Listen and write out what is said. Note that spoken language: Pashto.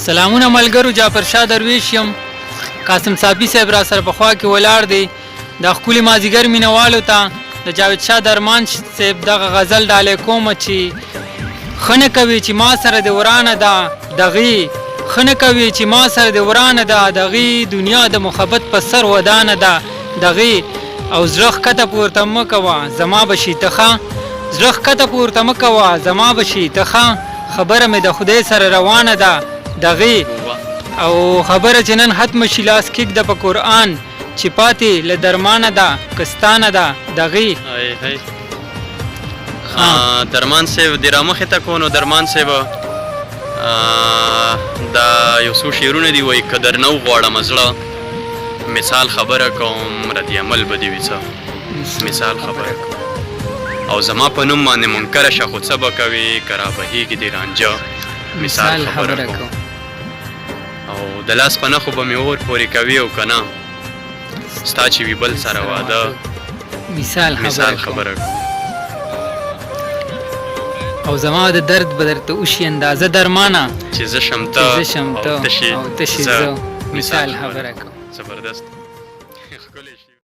سلامونه ملګرو، جعفر شاه درویش یم. قاسم صافي صاحب را سره په خوا کې ولاړ دی. د ښکلي مازدیګر مینهوالو ته د جاوید شاه درمان صاحب دغه غزل ډالۍ کومه چې ښه نه کوي چې ما سره د ورانه ده دغې، ښه نه کوي چې ما سره د ورانه ده دغې، دنیا د محبت په سر ودانه ده دغې. او زړه ښکته پورته مه کوه زما به شي ته ښه، زړه ښکته پورته مه کوه زما به شي ته ښه، خبره مې د خدای سره روانه ده دغې. او خبره چې نن ختمه شي لاس کېږده په قرآن چې پاتې له درمانه ده کستانه ده دغې. درمان صاحب د رامخې ته کو نو درمان صاحب دا یو څو شعرونه دي وایي که در نه وغواړم زړه مثال خبره کوم رد عمل به دې وي څه مثال خبره کوم او زما په نوم باندې منکره شه خو څه به کوي که رابهېږي دې رانجه مثال خبره کوم او د لاس په نښو به مې اور پورې کوي او که نه ستا چې وي بل سره واده مثال خبره کوم او زما د درد به درته وشي اندازه درمانه چې زه شم ته او ته شي زه مثال خبره کوم. زبردست.